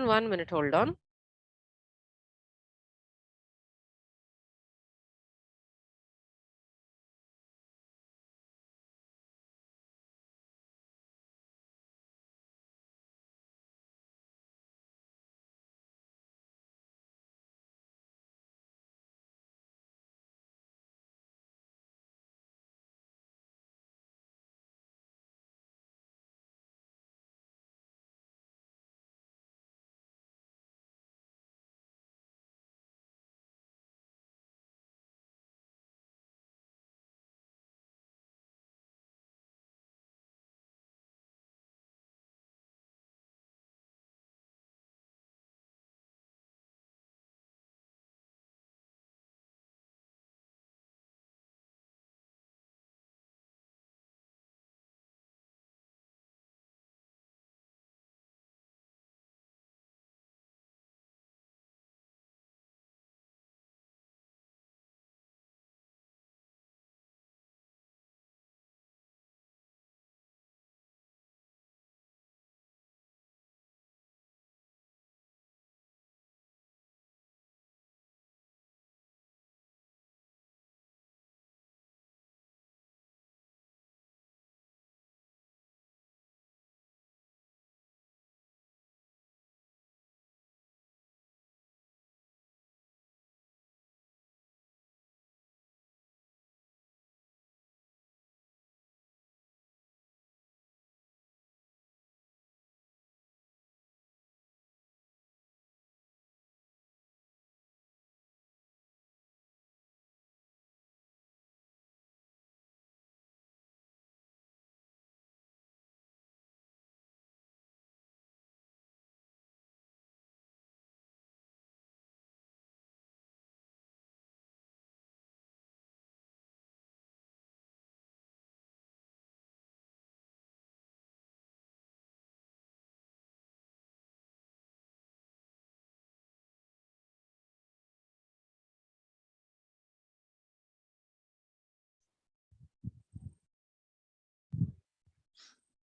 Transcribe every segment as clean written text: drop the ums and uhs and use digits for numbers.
1 minute, hold on.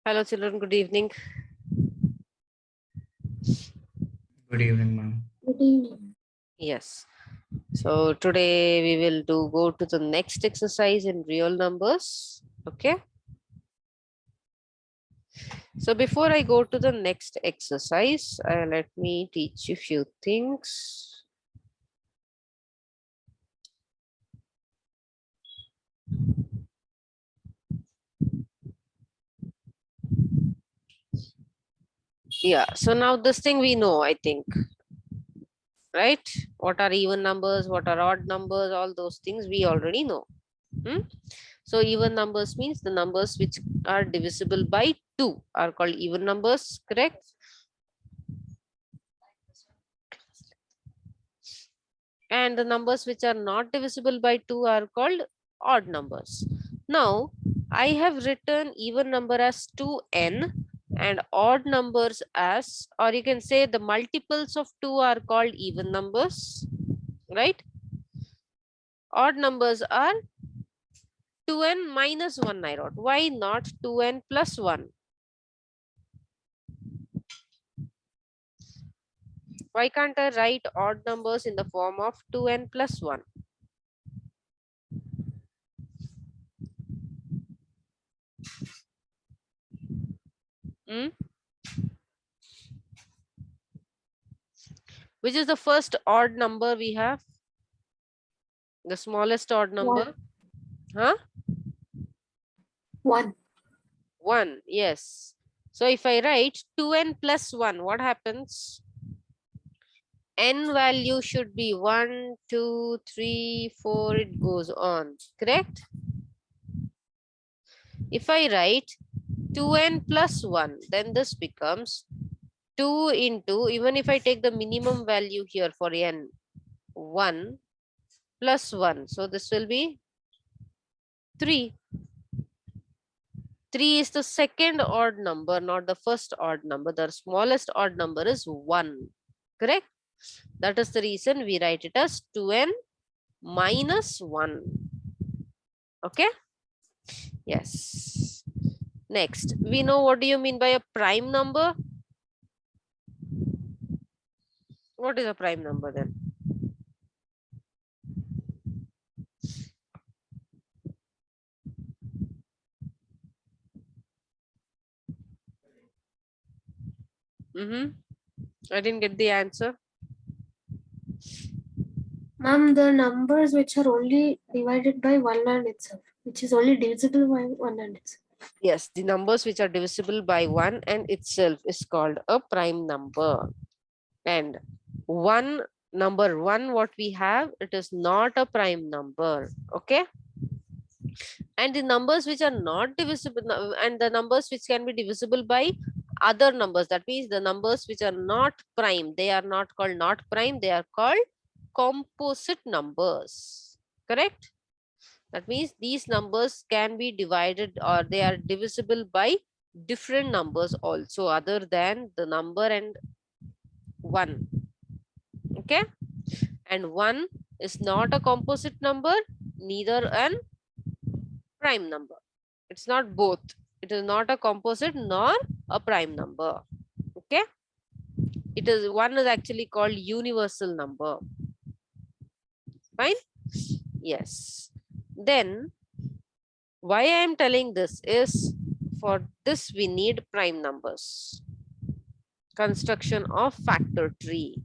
Hello children, good evening. Good evening, ma'am. Good evening. Yes. So today we will go to the next exercise in real numbers. Okay. So before I go to the next exercise, let me teach you few things. Yeah. So now this thing we know, I think, right? What are even numbers? What are odd numbers? All those things we already know. Hmm? So even numbers means the numbers which are divisible by 2 are called even numbers, correct? And the numbers which are not divisible by 2 are called odd numbers. Now, I have written even number as 2n and odd numbers as, or you can say the multiples of 2 are called even numbers, right? Odd numbers are 2n minus 1 I wrote. Why not 2n plus 1? Why can't I write odd numbers in the form of 2n plus 1? Hmm? Which is the first odd number we have? The smallest odd number? Huh? 1. 1. Yes. So if I write 2n plus 1, what happens? N value should be 1, 2, 3, 4, it goes on. Correct? If I write 2n plus 1, then this becomes 2 into, even if I take the minimum value here for n, 1 plus 1. So this will be 3. 3 is the second odd number, not the first odd number. The smallest odd number is 1. Correct? That is the reason we write it as 2n minus 1. Okay? Yes. Next, we know what do you mean by a prime number? What is a prime number then? I didn't get the answer. Ma'am, the numbers which are only divided by one and itself, which is only divisible by one and itself. Yes, the numbers which are divisible by 1 and itself is called a prime number. And one number 1, what we have, it is not a prime number. Okay. And the numbers which are not divisible and the numbers which can be divisible by other numbers, that means the numbers which are not prime, they are not called not prime, they are called composite numbers. Correct? That means these numbers can be divided or they are divisible by different numbers also other than the number and 1. Okay. And 1 is not a composite number, neither an prime number. It's not both. It is not a composite nor a prime number. Okay. It is 1 is actually called universal number. Fine. Yes. Then why I am telling this is, for this we need prime numbers. Construction of factor tree.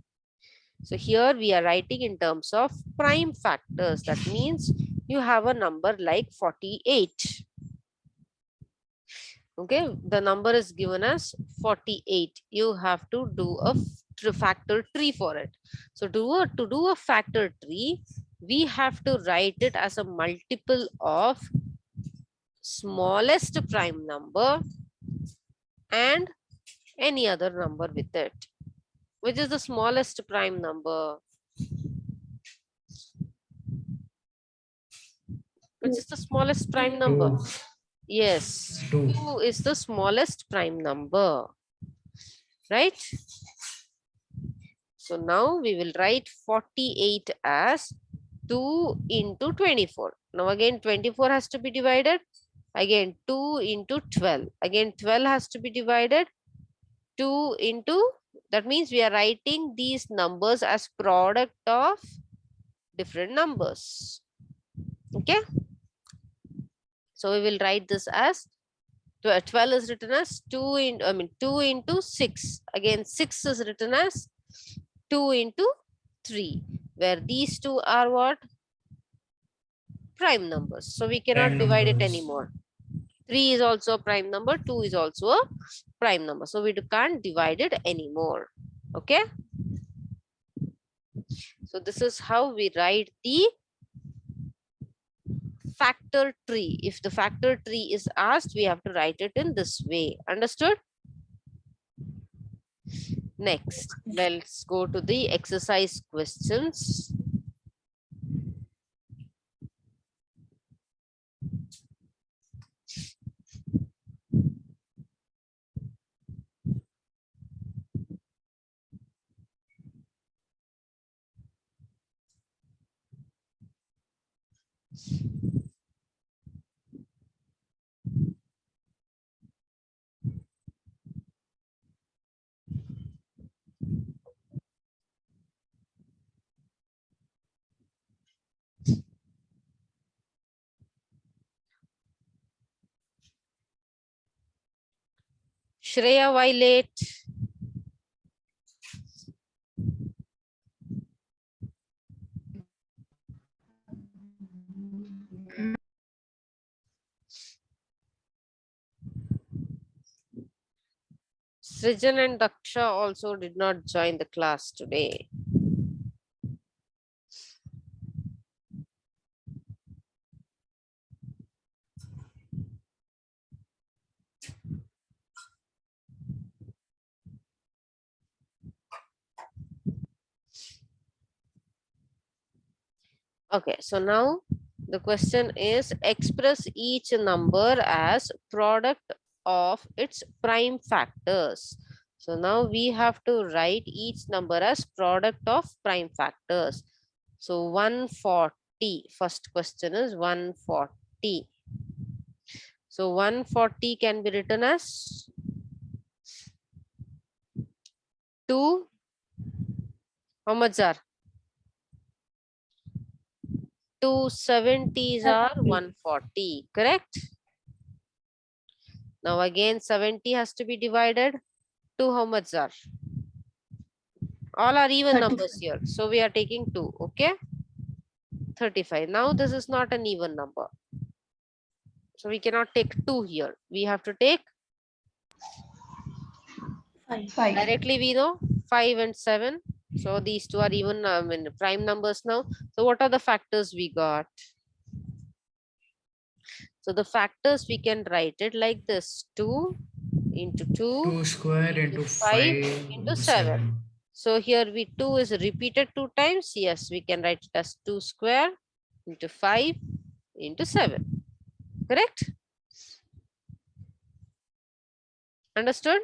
So here we are writing in terms of prime factors. That means you have a number like 48. Okay, the number is given as 48. You have to do a factor tree for it. So to do a factor tree, we have to write it as a multiple of smallest prime number and any other number with it. Which is the smallest prime number? Which is the smallest prime number? 2. Yes, 2. 2 is the smallest prime number, right? So now we will write 48 as 2 into 24. Now again 24 has to be divided. Again 2 into 12. Again 12 has to be divided. 2 into, that means we are writing these numbers as product of different numbers. Okay. So we will write this as 12 is written as 2 into 6. Again 6 is written as 2 into 3, where these two are what? Prime numbers. So we cannot Prime divide it numbers. anymore. 3 is also a prime number, 2 is also a prime number. So we can't divide it anymore. Okay. So this is how we write the factor tree. If the factor tree is asked, we have to write it in this way. Understood? Next, let's go to the exercise questions. Shreya, why late? Srijan and Daksha also did not join the class today. Okay, so now the question is, express each number as product of its prime factors. So now we have to write each number as product of prime factors. So 140, first question is 140. So 140 can be written as 2 How much are? 270s are 140, correct? Now again 70 has to be divided. 2 how much are? All are even 35. numbers here. So we are taking 2, okay? 35. Now this is not an even number. So we cannot take 2 here. We have to take 5. directly, we know 5 and 7. So these two are even prime numbers now. So what are the factors we got? So the factors we can write it like this: 2 into 2 2 square into into 5 5 into into 7. 7. So here we 2 is repeated 2 times. Yes, we can write it as 2 square into 5 into 7. Correct? Understood?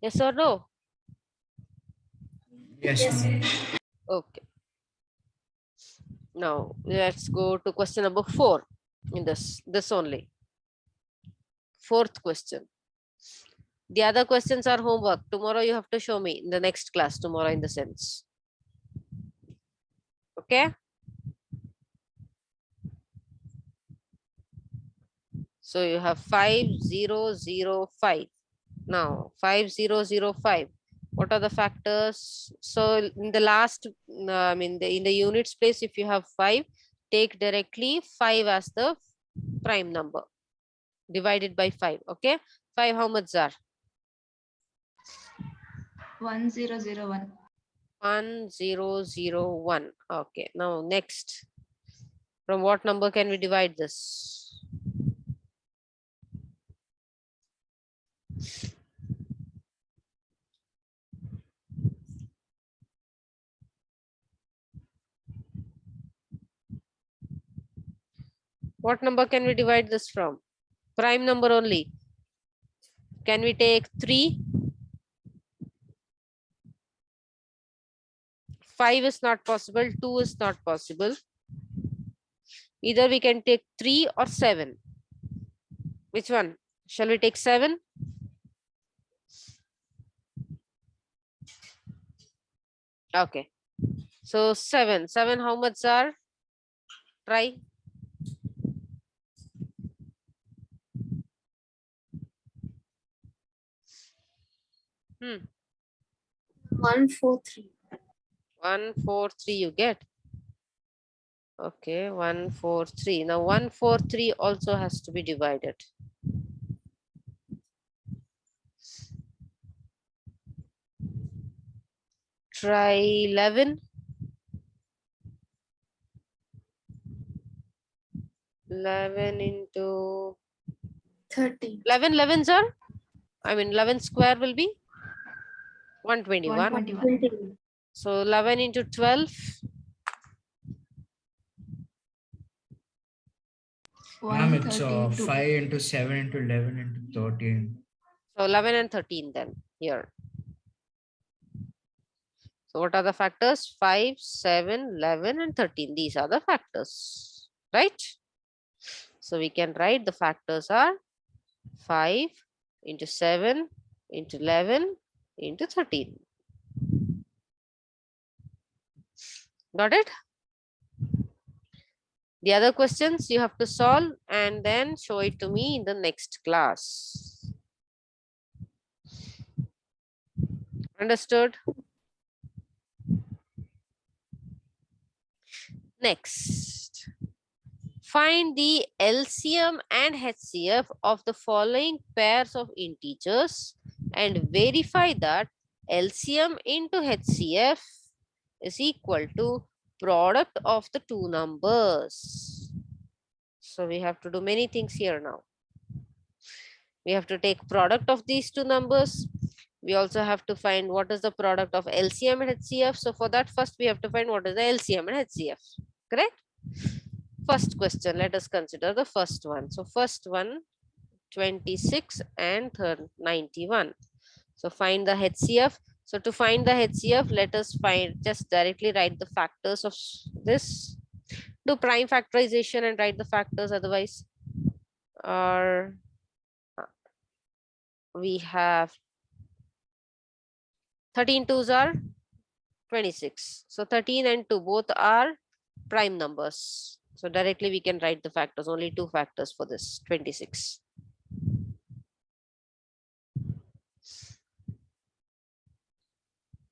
Yes or no? Yes, ma'am. Okay. Now let's go to question number 4 in this only. Fourth question. The other questions are homework. Tomorrow you have to show me in the next class, tomorrow in the sense. Okay. So you have 5005. Now 5005. What are the factors? So in the last, I mean, in the units place, if you have 5, take directly 5 as the prime number divided by 5. Okay. 5 how much are? 1001. 1001. Okay. Now next. From what number can we divide this? What number can we divide this from? Prime number only. Can we take 3? 5 is not possible. 2 is not possible. Either we can take 3 or 7. Which one? Shall we take 7? Okay. So 7. 7 how much are? Try. Hmm. 143. 143 you get. Okay. 143. Now 143 also has to be divided. Try 11. 11 into 30. 11. 11s are? I mean 11 square will be 121. 121. 20. So 11 into 12. Ma'am, it's 132. 5 into 7 into 11 into 13. So 11 and 13 then here. So what are the factors? 5, 7, 11 and 13. These are the factors, right? So we can write the factors are 5 into 7 into 11 into 13. Got it? The other questions you have to solve and then show it to me in the next class. Understood? Next, find the LCM and HCF of the following pairs of integers and verify that LCM into HCF is equal to product of the two numbers. So we have to do many things here now. We have to take product of these two numbers. We also have to find what is the product of LCM and HCF. So for that, first we have to find what is the LCM and HCF. Correct? First question, let us consider the first one. So first one, 26 and 91. So find the HCF. So to find the HCF, let us just directly write the factors of this. Do prime factorization and write the factors otherwise. Or we have 13 twos are 26. So 13 and 2 both are prime numbers. So directly we can write the factors, only two factors for this 26.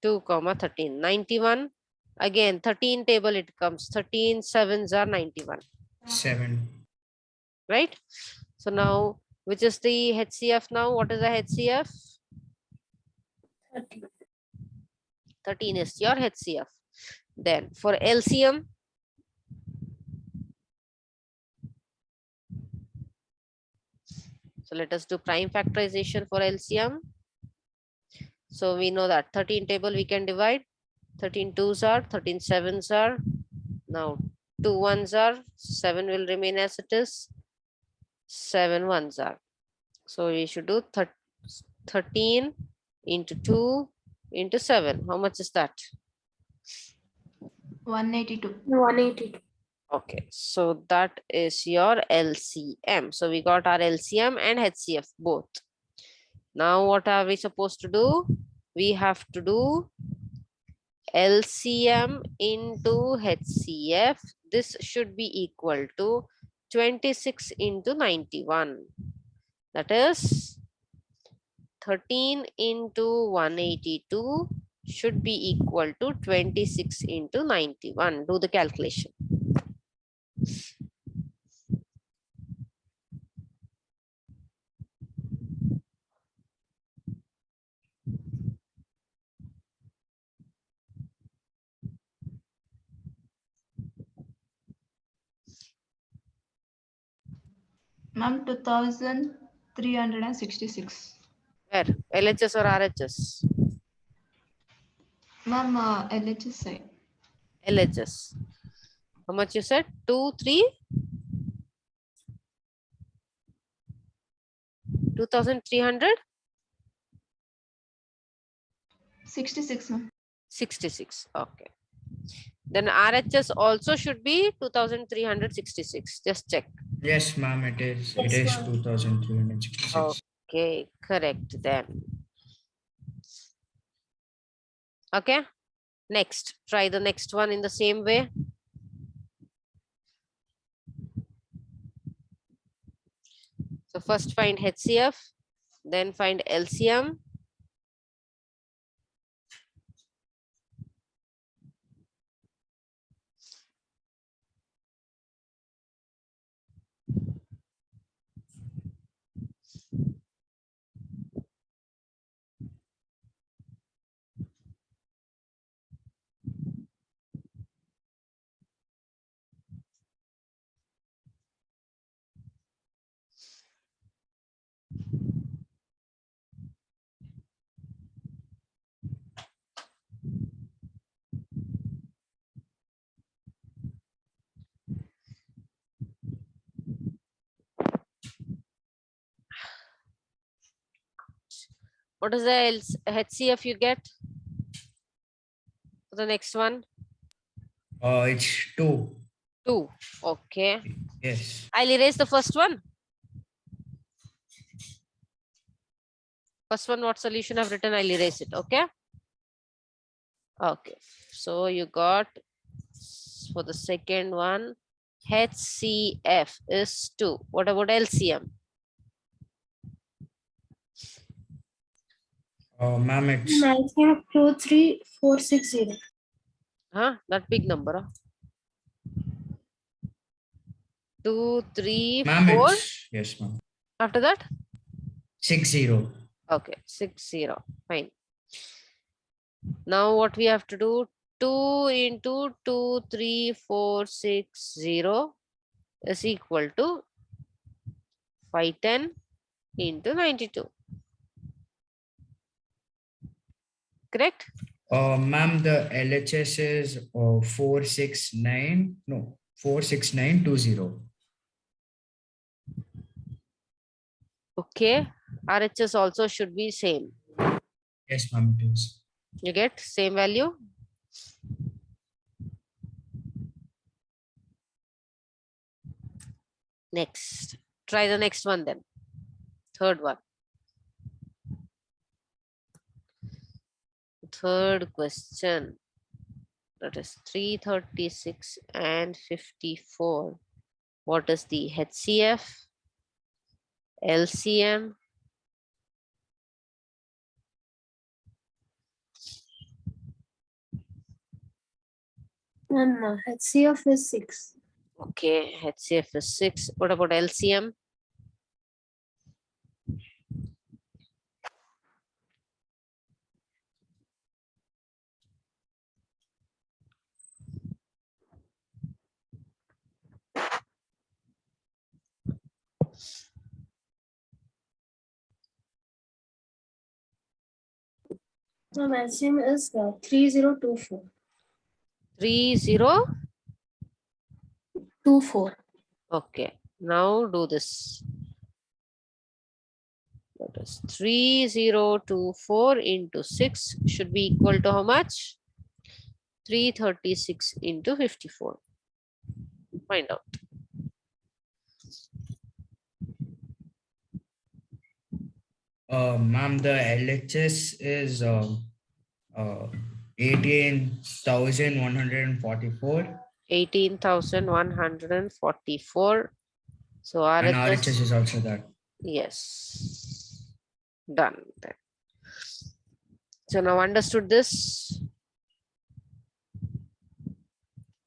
Two comma 13, 91. Again 13 table it comes, 13 sevens are 91, 7. right? So now which is the HCF now? What is the HCF? 30. 13 is your HCF. Then for LCM, so let us do prime factorization for LCM. So we know that 13 table we can divide. 13 twos are, 13 sevens are. Now 2 ones are, 7 will remain as it is. 7 ones are. So we should do 13 into 2 into 7. How much is that? 182. 182. Okay, so that is your LCM. So we got our LCM and HCF both. Now what are we supposed to do? We have to do LCM into HCF. This should be equal to 26 into 91. That is 13 into 182 should be equal to 26 into 91. Do the calculation. Ma'am, 2366. Where? LHS or RHS? Ma'am, LHS side. LHS. How much you said? 2, 3? 2300? 66, ma'am. 66. Okay. Then RHS also should be 2366. Just check. Yes, ma'am, it is. It Yes, is ma'am. 2366. Okay, correct then. Okay. Next, try the next one in the same way. So first find HCF, then find LCM. What is the HCF you get for the next one? It's 2. 2. Okay. Yes. I'll erase the first one. First one, what solution I've written, I'll erase it. Okay. Okay. So you got for the second one, HCF is 2. What about LCM? Ma'am, it's LCM 23460. Huh? That big number. Huh? 2, 3, ma'am, 4. it's yes, ma'am. After that? 60. Okay, 60. Fine. Now what we have to do? 2 into 23460 is equal to 510 into 92. Correct? Ma'am, the LHS is 469. No, 46920. Okay. RHS also should be same. Yes, ma'am, it is. You get same value? Next. Try the next one then. Third one. third question. That is 336 and 54. What is the HCF, LCM? And HCF is 6. Okay, HCF is 6. What about LCM? LCM is 3024. 3024. Okay, now do this. That is 3024 into 6 should be equal to how much? 336 into 54. Find out. Ma'am, the LHS is 18,144 18,144. So and RHS, RHS is also that. yes, done then. So now understood this?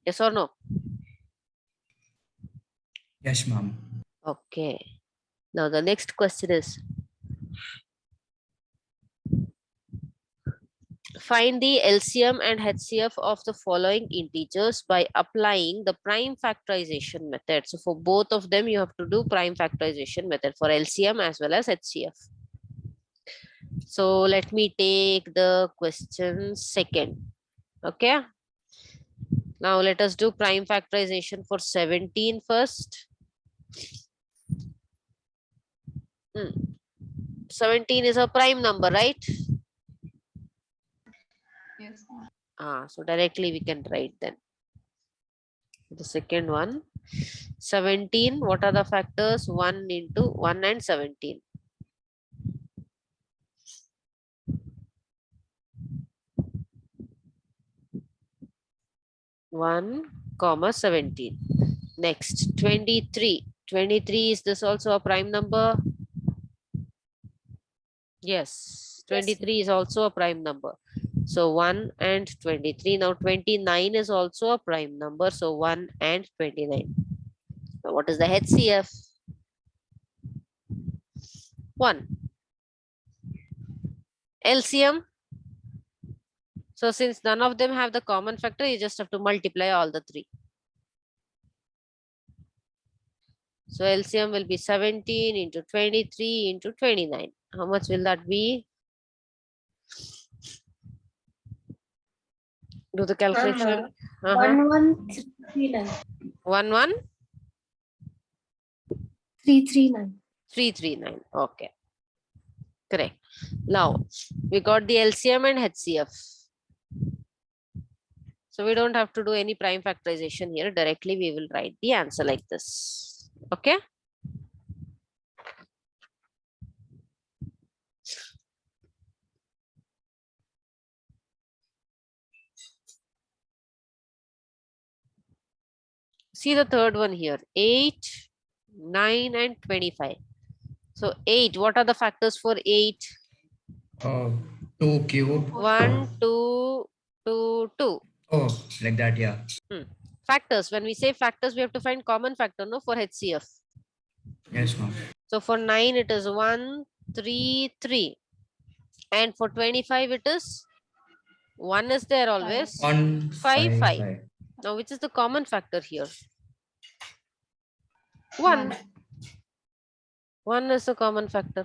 Yes or no? Yes, ma'am. Okay. Now the next question is, find the LCM and HCF of the following integers by applying the prime factorization method. So for both of them, you have to do prime factorization method for LCM as well as HCF. So let me take the question second. Okay. Now let us do prime factorization for 17 first. 17 is a prime number, right? Yes, ma'am. So directly we can write then. The second one, 17, what are the factors? 1 into 1 and 17. 1, comma 17. Next, 23. 23, is this also a prime number? Yes, 23 is also a prime number. So 1 and 23. Now 29 is also a prime number. So 1 and 29. Now what is the HCF? 1. LCM. So since none of them have the common factor, you just have to multiply all the three. So LCM will be 17 into 23 into 29. How much will that be? Do the calculation. 11339. 1, 339. 339. Okay. Correct. Now we got the LCM and HCF. So we don't have to do any prime factorization here. Directly we will write the answer like this. Okay. See the third one here. 8, 9 and 25. So 8, what are the factors for 8? 2 cube. 1, 2, 2, 2. Oh, like that, yeah. Factors. When we say factors, we have to find common factor, no, for HCF. Yes, ma'am. So for 9, it is 1, 3, 3. And for 25, it is 1 is there always. 1, 5, 5. 5. Now, which is the common factor here? 1. 1 is the common factor.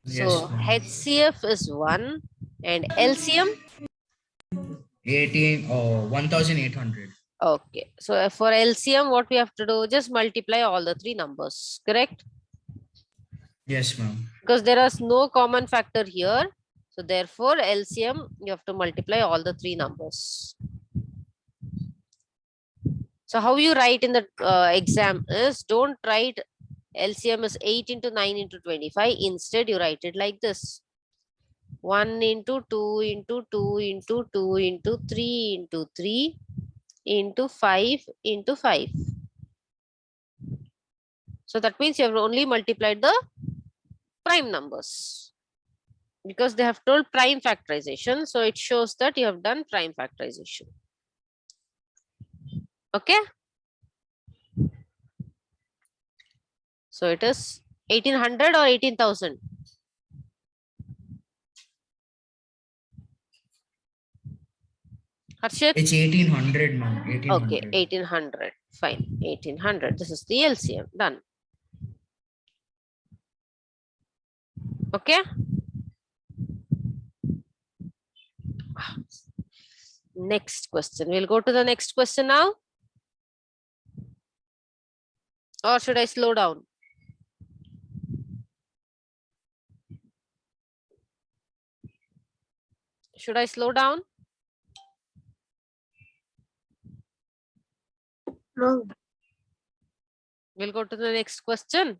Yes, So ma'am. HCF is 1 and LCM? 1,800. Okay. So for LCM, what we have to do? Just multiply all the three numbers, correct? Yes, ma'am. Because there is no common factor here. So therefore, LCM, you have to multiply all the three numbers. So how you write in the exam is, don't write LCM is 8 into 9 into 25. Instead, you write it like this. 1 into 2 into 2 into 2 into 3 into 3 into 5 into 5. So that means you have only multiplied the prime numbers because they have told prime factorization. So it shows that you have done prime factorization. Okay. So it is 1800 or 18,000. Harshit? It's 1800, ma'am. Okay, 1800. 1800. Fine, 1800. This is the LCM. Done. Okay. Next question. We'll go to the next question now. Or should I slow down? Should I slow down? No. We'll go to the next question.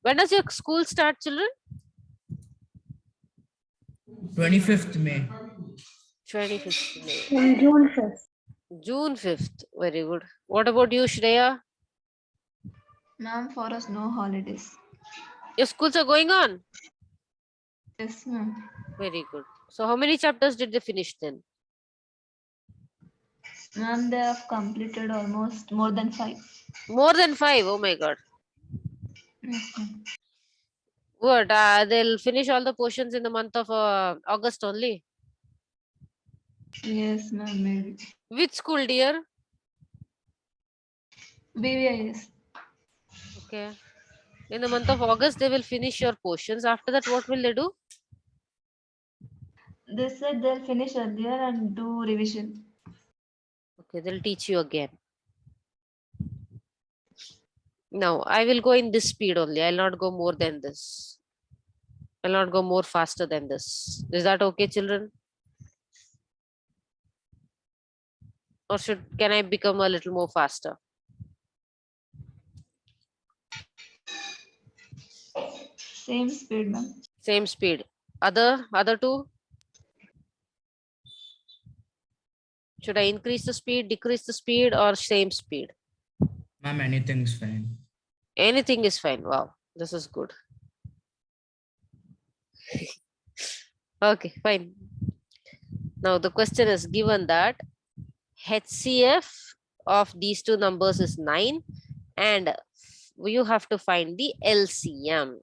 When does your school start, children? 25th May. 25th May. In June 1st. June 5th. Very good. What about you, Shreya? Ma'am, for us, no holidays. Your schools are going on? Yes, ma'am. Very good. So how many chapters did they finish then? Ma'am, they have completed almost more than 5. More than 5. Oh my God. Yes, ma'am. Good. They'll finish all the portions in the month of August only. Yes, ma'am, maybe. Which school, dear? BVIS. Okay. In the month of August, they will finish your portions. After that, what will they do? They said they'll finish earlier and do revision. Okay, they'll teach you again. Now, I will go in this speed only. I'll not go more than this. I'll not go more faster than this. Is that okay, children? Or can I become a little more faster? Same speed, ma'am. Same speed. Other two? Should I increase the speed, decrease the speed, or same speed? Ma'am, anything's fine. Anything is fine. Wow, this is good. Okay, fine. Now the question is given that HCF of these two numbers is 9 and you have to find the LCM.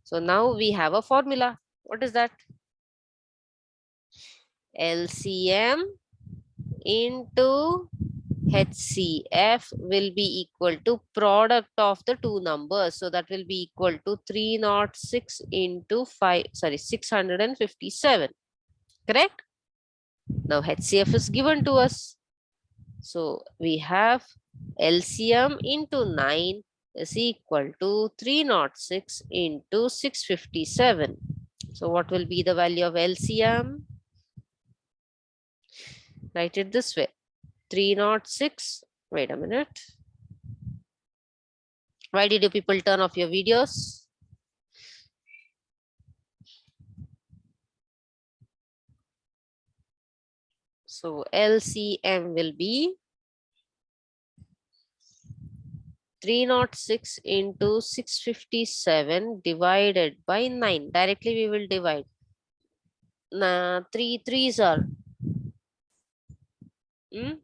So now we have a formula. What is that? LCM into HCF will be equal to product of the two numbers. So that will be equal to 306 into 657. Correct? Now HCF is given to us. So we have LCM into 9 is equal to 306 into 657. So what will be the value of LCM? Write it this way. 306. Wait a minute. Why did you people turn off your videos? So LCM will be 306 into 657 divided by 9. Directly we will divide. 3 3s are 3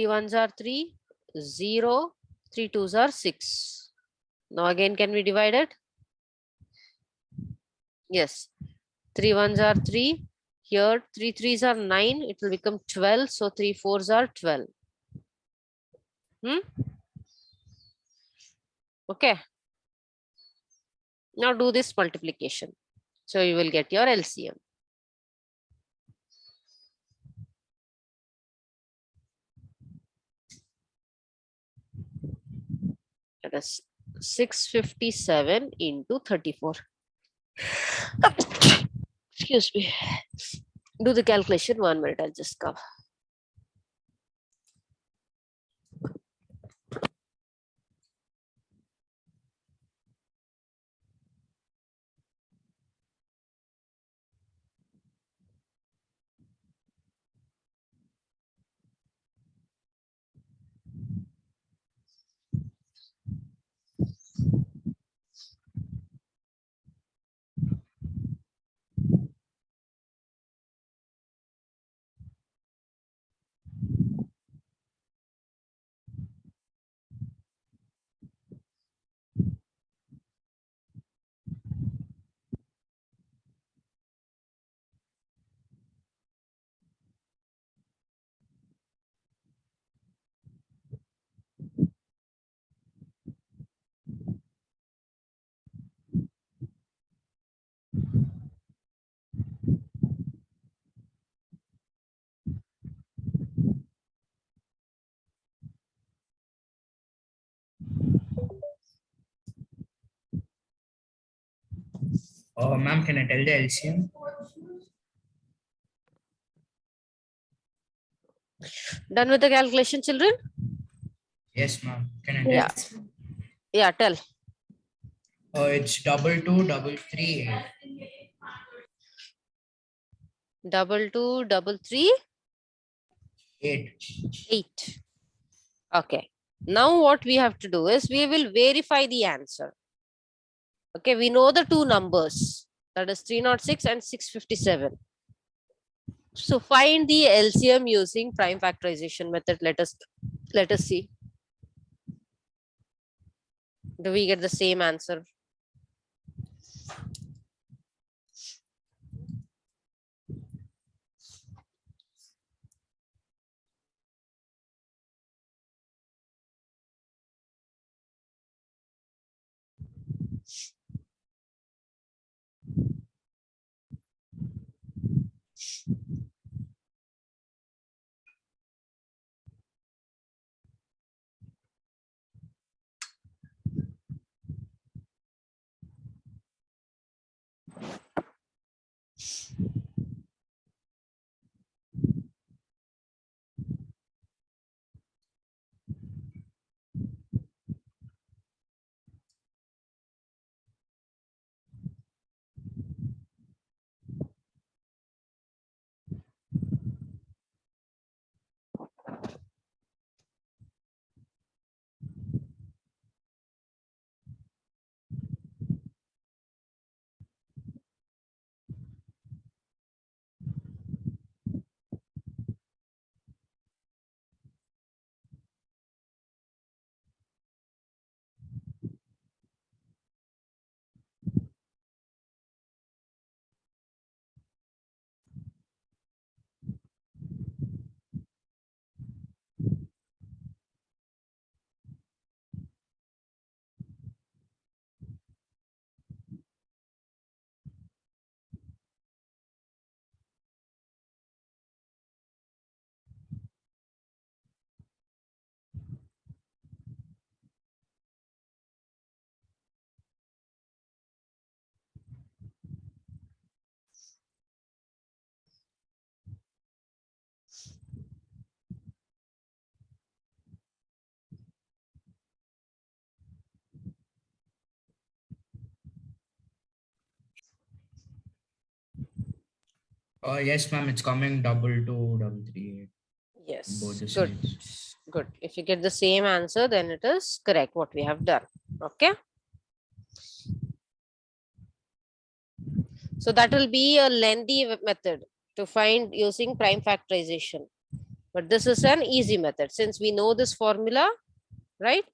1s are 3, 0, 3 2s are 6. Now again, can we divide it? Yes. 3 1s are 3. Here 3 3s are 9. It will become 12. So 3 4s are 12. Okay. Now do this multiplication. So you will get your LCM. That is 657 into 34. Excuse me. Do the calculation. 1 minute. I'll just come. Ma'am, can I tell the LCM? Done with the calculation, children? Yes, ma'am. Can I tell? Yeah. Yes, ma'am. Yeah, tell. It's 222338. 2233 8. 8. Okay. Now what we have to do is we will verify the answer. Okay, we know the two numbers, that is 306 and 657. So find the LCM using prime factorization method. Let us see. Do we get the same answer? Yes, ma'am. It's coming 22338. Both Yes, the good. sides. Good. If you get the same answer, then it is correct what we have done. Okay. So that will be a lengthy method to find using prime factorization. But this is an easy method since we know this formula, right?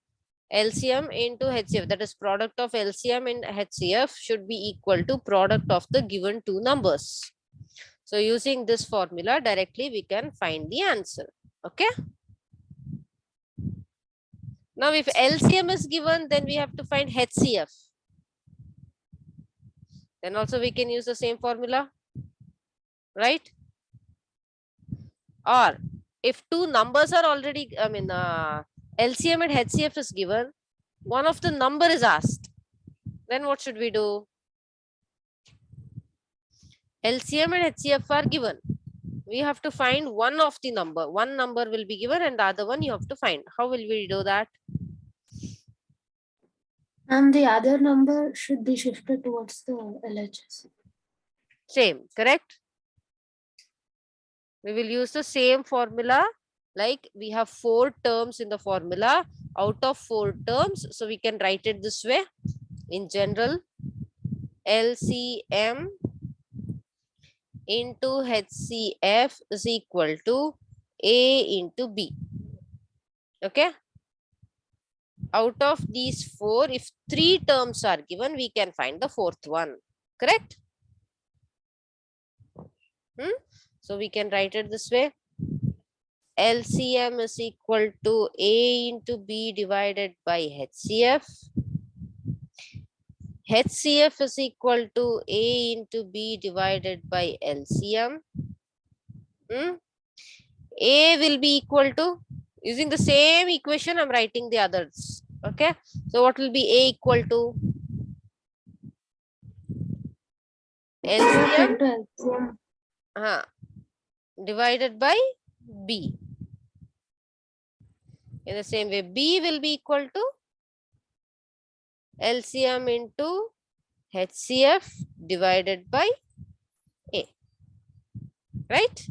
LCM into HCF, that is product of LCM and HCF should be equal to product of the given two numbers. So using this formula directly we can find the answer. Okay. Now if LCM is given, then we have to find HCF. Then also we can use the same formula, right? Or if two numbers are already, LCM and HCF is given, one of the number is asked, then what should we do? LCM and HCF are given. We have to find one of the number. One number will be given and the other one you have to find. How will we do that? And the other number should be shifted towards the LHS. Same, correct? We will use the same formula. Like we have 4 terms in the formula out of 4 terms. So we can write it this way. In general, LCM into HCF is equal to A into B. Okay. Out of these 4, if 3 terms are given, we can find the 4th one. Correct? So we can write it this way. LCM is equal to A into B divided by HCF. HCF is equal to A into B divided by LCM. A will be equal to, using the same equation, I'm writing the others. Okay. So what will be A equal to? LCM into LCM. Divided by B. In the same way, B will be equal to LCM into HCF divided by A. Right?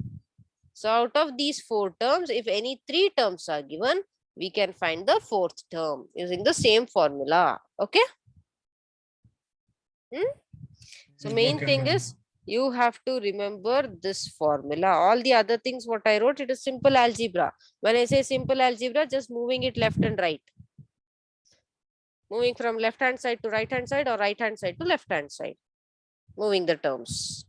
So out of these 4 terms, if any 3 terms are given, we can find the 4th term using the same formula. Okay? So main Okay, thing ma'am. is you have to remember this formula. All the other things what I wrote, it is simple algebra. When I say simple algebra, just moving it left and right. Moving from left hand side to right hand side or right hand side to left hand side. Moving the terms.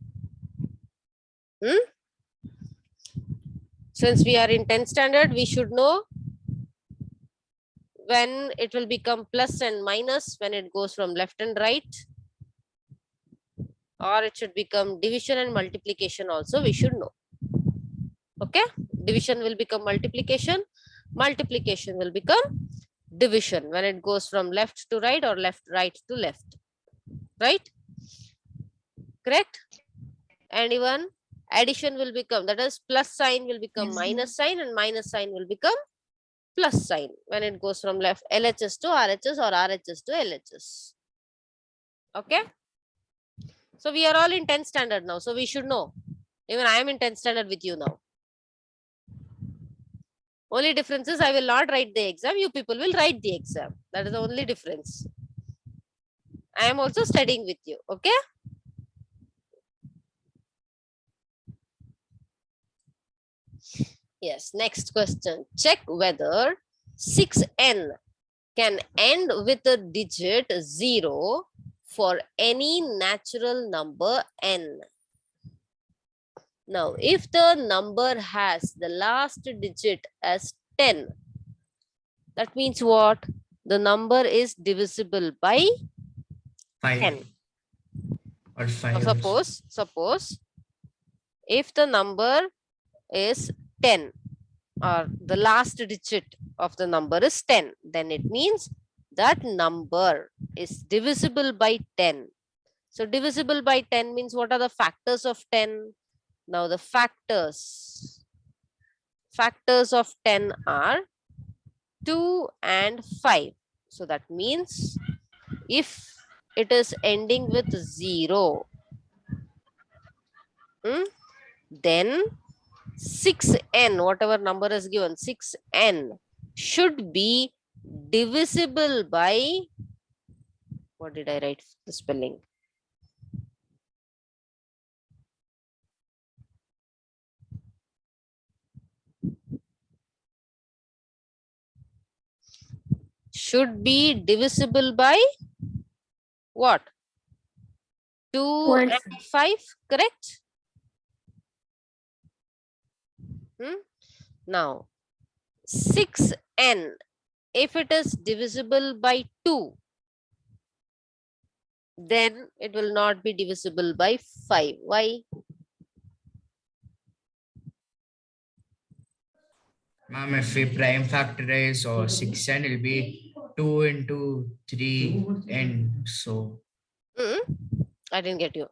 Since we are in 10th standard, we should know when it will become plus and minus when it goes from left and right, or it should become division and multiplication also we should know. Okay, division will become multiplication, multiplication will become division when it goes from left to right or right to left, right? Correct? And even addition will become, that is plus sign will become Yes, minus sign and minus sign will become plus sign when it goes from left LHS to RHS or RHS to LHS. Okay, so we are all in 10th standard now, so we should know. Even I am in 10th standard with you now. Only difference is I will not write the exam, you people will write the exam. That is the only difference. I am also studying with you. Okay, yes. Next question, check whether 6n can end with a digit 0 for any natural number n. Now, if the number has the last digit as 10, that means what? The number is divisible by 5 10. or Now, 5 also. suppose if the number is 10 or the last digit of the number is 10, then it means that number is divisible by 10. So divisible by 10 means what are the factors of 10? Now the factors of 10 are 2 and 5. So that means if it is ending with 0, then 6n, whatever number is given, 6n should be divisible by, what did I write the spelling? Should be divisible by what? 2 and and 5, correct? Now 6n, if it is divisible by 2, then it will not be divisible by 5. Why? Ma'am, if we prime factorize or 6n, it'll be 2 into 3n. So, I didn't get you.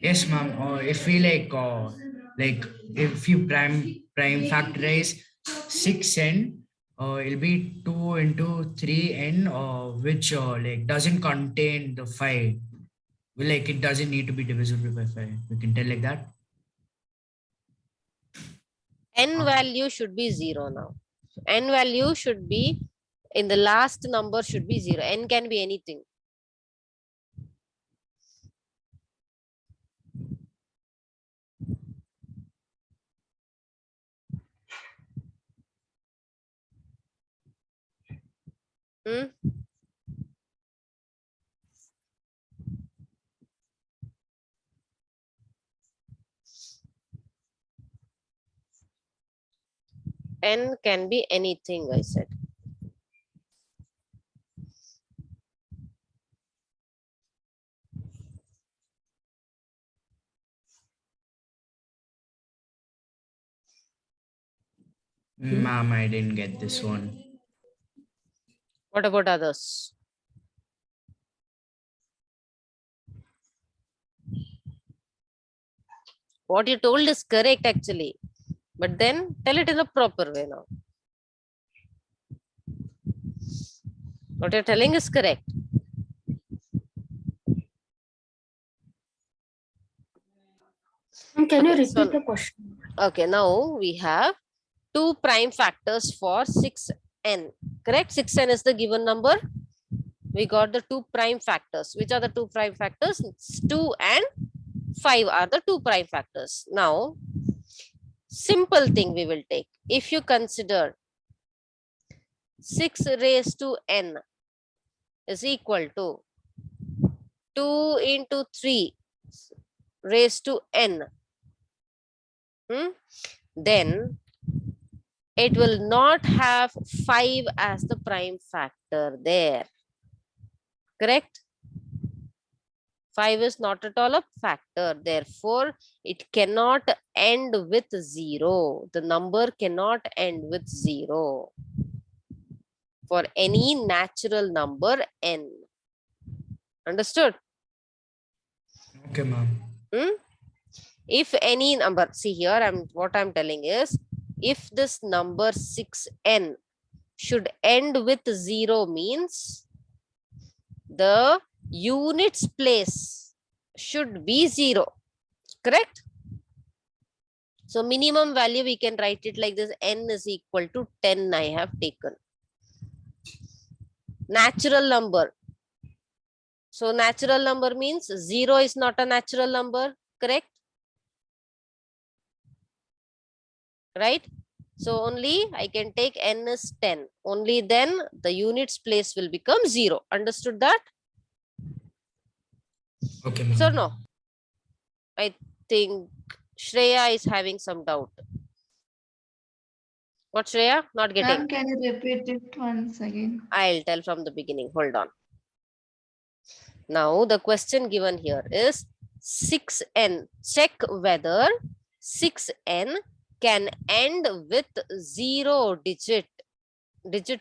yes, ma'am. If we like if you prime factorize 6n, it'll be 2 into 3n, which like doesn't contain the 5. Well, like it doesn't need to be divisible by 5. We can tell like that. N value should be 0 now. N value should be in the last number should be 0. N can be anything. N can be anything, I said. Ma'am, I didn't get this one. What about others? What you told is correct actually, but then tell it in a proper way now. What you're telling is correct. Can you Okay, repeat so the question? okay, now we have two prime factors for 6n. Correct? 6n is the given number. We got the two prime factors. Which are the two prime factors? It's 2 and 5 are the two prime factors. Now, simple thing we will take. If you consider 6 raised to n is equal to 2 into 3 raised to n, then it will not have 5 as the prime factor there. Correct? 5 is not at all a factor. Therefore, it cannot end with 0. The number cannot end with 0 for any natural number n. Understood? Okay, ma'am. If any number, see here, what I'm telling is, if this number 6n should end with 0 means the units place should be 0. Correct? So minimum value we can write it like this, n is equal to 10 I have taken. Natural number. So natural number means 0 is not a natural number, correct? Right? So only I can take n is 10. Only then the units place will become 0. Understood that? Okay, Yes or ma'am. no? I think Shreya is having some doubt. What, Shreya? Not getting. Ma'am, can you repeat it once again? I'll tell from the beginning. Hold on. Now the question given here is 6n. Check whether 6n can end with 0 digit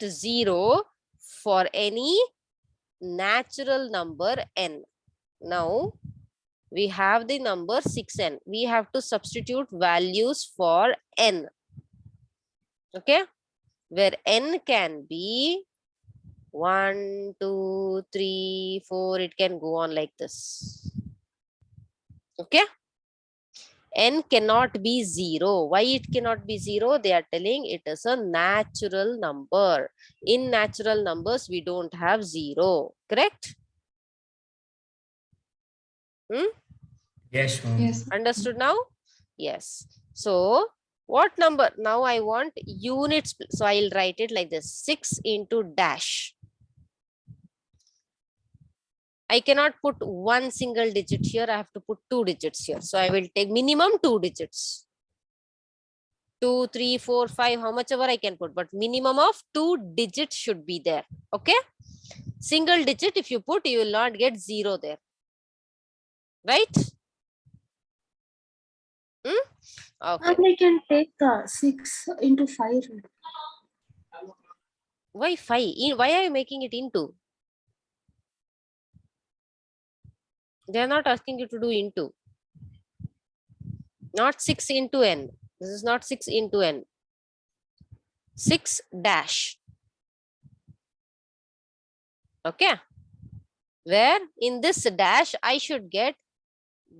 0 for any natural number n. Now we have the number 6n. We have to substitute values for n. Okay, where n can be 1, 2, 3, 4. It can go on like this. Okay, n cannot be 0. Why it cannot be 0? They are telling it is a natural number. In natural numbers, we don't have 0. Correct? Yes, ma'am. Yes. Understood now? Yes. So, what number? Now I want units. So, I'll write it like this. 6 into dash. I cannot put one single digit here. I have to put 2 digits here. So, I will take minimum 2 digits. 2, 3, 4, 5, how much ever I can put. But minimum of 2 digits should be there. Okay? Single digit, if you put, you will not get 0 there. Right? Okay. And we can take 6 into 5. Why 5? Why are you making it into? They are not asking you to do into. Not 6 into n. This is not 6 into n. 6 dash. Okay. Where in this dash, I should get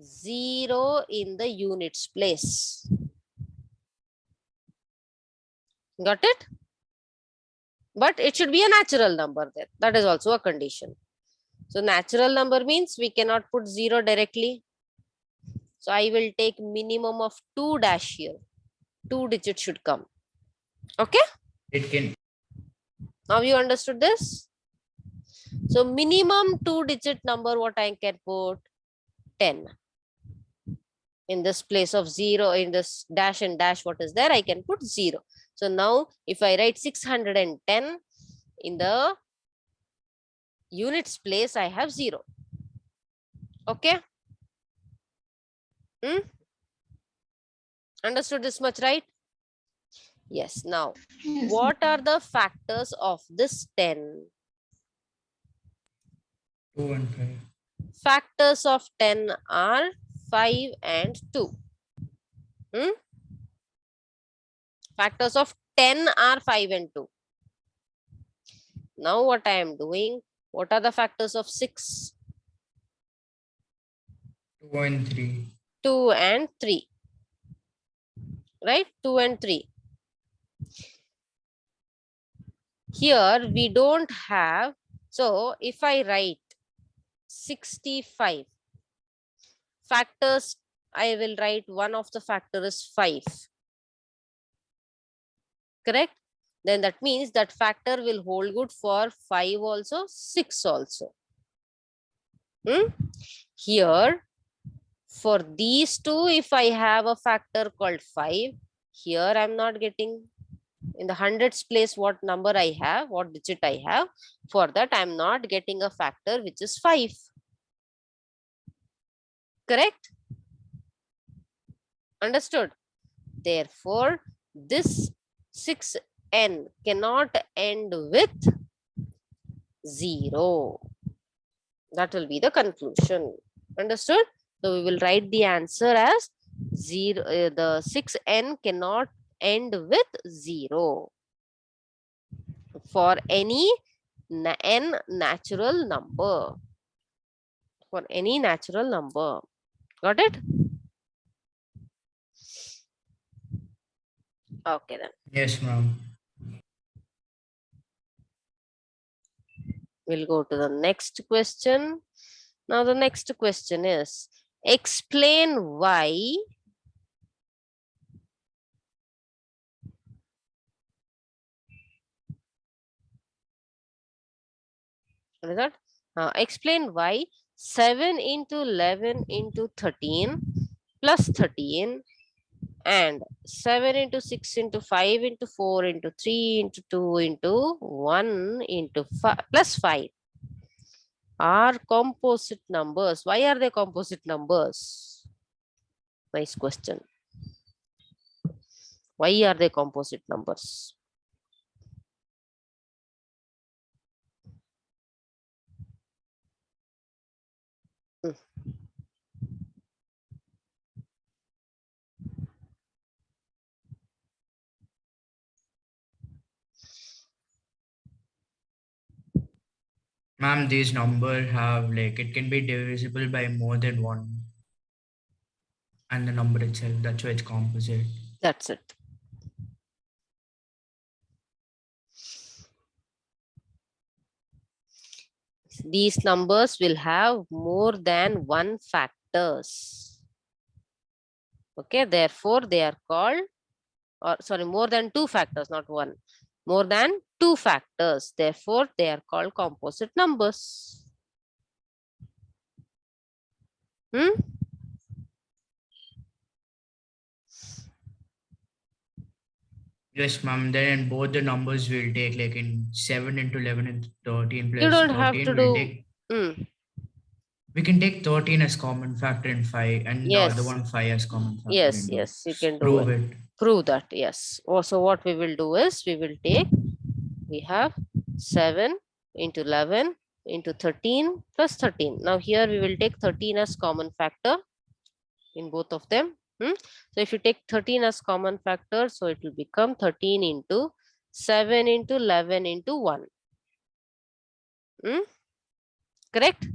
0 in the units place. Got it? But it should be a natural number there. That is also a condition. So natural number means we cannot put 0 directly. So I will take minimum of 2 dash here. 2 digits should come. Okay? It can. Now you understood this? So minimum 2 digit number, what I can put? 10. In this place of 0, in this dash and dash, what is there? I can put 0. So now if I write 610 in the units place, I have 0. Okay? Understood this much, right? Yes. Now, Yes. what are the factors of this 10? 2 and 5. Factors of 10 are 5 and 2. Factors of 10 are 5 and 2. Now what I am doing, what are the factors of 6? 2 and 3. 2 and 3. Right? 2 and 3. Here we don't have, so if I write 65 factors, I will write one of the factor is 5. Correct? Then that means that factor will hold good for 5 also, 6 also. Here, for these two, if I have a factor called 5, here I'm not getting in the hundreds place what number I have, what digit I have. For that, I'm not getting a factor which is 5. Correct? Understood? Therefore, this 6n cannot end with 0. That will be the conclusion. Understood? So we will write the answer as 0. The 6n cannot end with 0 for any n natural number. For any natural number. Got it? Okay then. Yes, ma'am. We'll go to the next question. Now the next question is, explain why what is that? Explain why 7 into 11 into 13 plus 13 and 7 into 6 into 5 into 4 into 3 into 2 into 1 into 5 plus 5 are composite numbers. Why are they composite numbers? Nice question. Why are they composite numbers? Ma'am, these numbers have like it can be divisible by more than one, and the number itself. That's why it's composite. That's it. These numbers will have more than one factors. Okay, therefore they are called, or sorry, more than two factors, not one. More than two factors. Therefore, they are called composite numbers. Yes, ma'am. Then both the numbers will take like in 7 into 11 and 13 You plus don't have 13. to We'll do. take we can take 13 as common factor in 5 and the other Yes, one 5 as common factor yes, in 2. yes. You can do Prove it. it. Prove that. Yes. Also, what we will do is we will take. We have 7 into 11 into 13 plus 13. Now here we will take 13 as common factor in both of them. So if you take 13 as common factor, so it will become 13 into 7 into 11 into 1. Correct?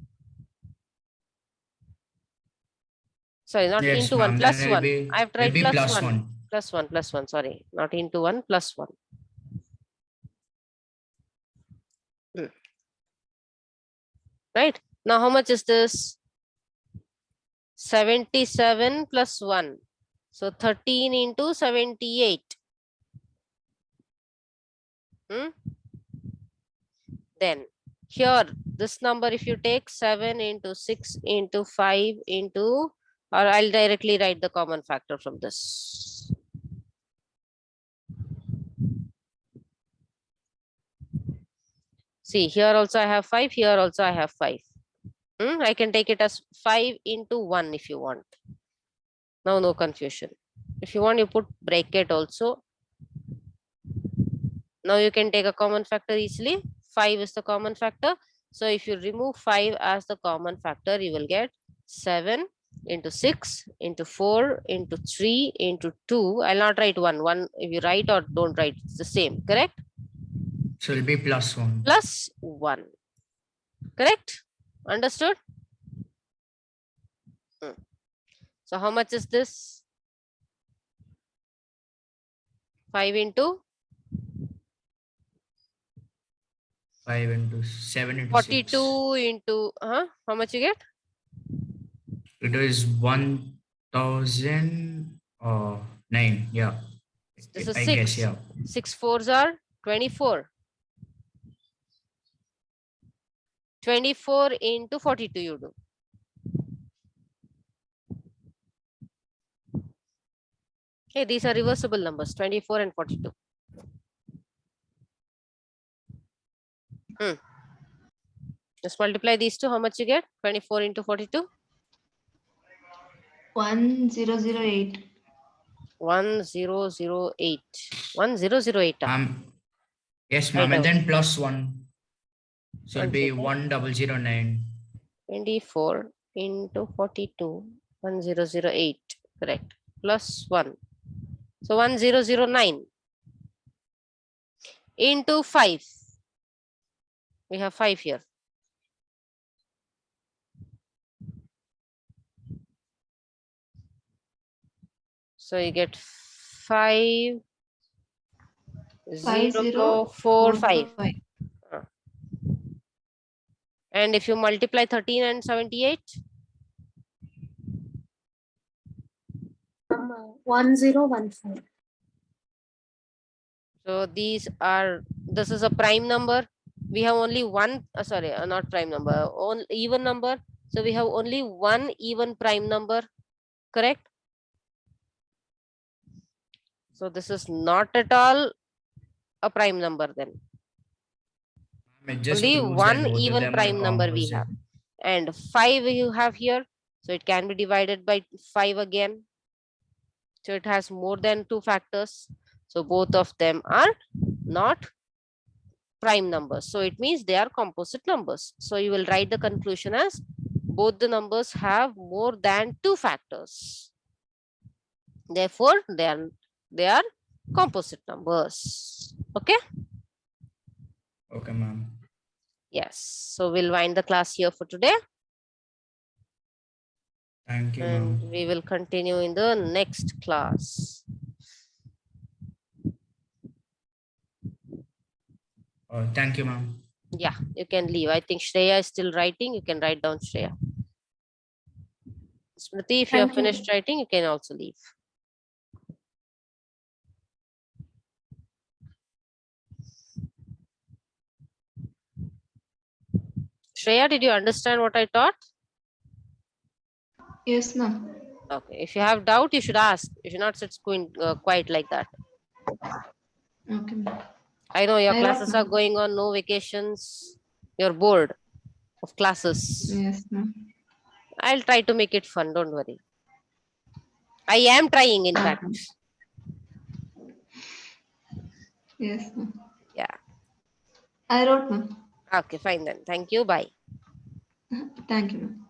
Sorry, not Yes, into 1, ma'am. Then plus 1. I have it'll tried be plus plus 1. 1. Plus 1, plus 1. Sorry, not into 1, plus 1. Right? Now how much is this? 77 plus 1. So 13 into 78. Then here this number, if you take 7 into 6 into 5 into, or I'll directly write the common factor from this. See, here also I have 5, here also I have 5. I can take it as 5 into 1 if you want. Now no confusion. If you want, you put bracket also. Now you can take a common factor easily. 5 is the common factor. So if you remove 5 as the common factor, you will get 7 into 6 into 4 into 3 into 2. I'll not write 1. 1 if you write or don't write, it's the same. Correct? So it'll be +1. Plus 1. Correct? Understood? So how much is this? 5 into 5 into 7 into 42 6. into how much you get? It is 1009. Yeah. This is I guess, 6. yeah. 6 fours are 24. 24 into 42 you do. Okay, these are reversible numbers, 24 and 42. Just multiply these two, how much you get? 24 into 42? 1008. 1008. 1008. Yes, Write ma'am. And down. then +1. So it'll be 1008. 1009. 24 into 42. 1008. Correct. Plus 1. So 1009 into 5. We have 5 here. So you get 5 0 4 5. 5045. And if you multiply 13 and 78, 1014. so these are, this is a prime number. We have only one, sorry, not prime number, even number. So we have only one even prime number, correct? So this is not at all a prime number then. It just Only proves that one both of even them are prime number we composite. have. And 5 you have here. So it can be divided by 5 again. So it has more than 2 factors. So both of them are not prime numbers. So it means they are composite numbers. So you will write the conclusion as both the numbers have more than 2 factors. Therefore, they are composite numbers. Okay. Okay, ma'am. Yes. So we'll wind the class here for today. Thank you, And ma'am. we will continue in the next class. Thank you, ma'am. Yeah, you can leave. I think Shreya is still writing. You can write down Shreya. Smriti, if you have Thank you. finished writing, you can also leave. Shreya, did you understand what I taught? Yes, ma'am. Okay. If you have doubt, you should ask. You should not sit quiet like that. Okay, ma'am. I know your I wrote, classes are ma'am. going on, no vacations. You're bored of classes. Yes, ma'am. I'll try to make it fun. Don't worry. I am trying, in fact. Okay. Yes, ma'am. Yeah. I wrote, ma'am. Okay, fine then. Thank you. Bye. Thank you, ma'am.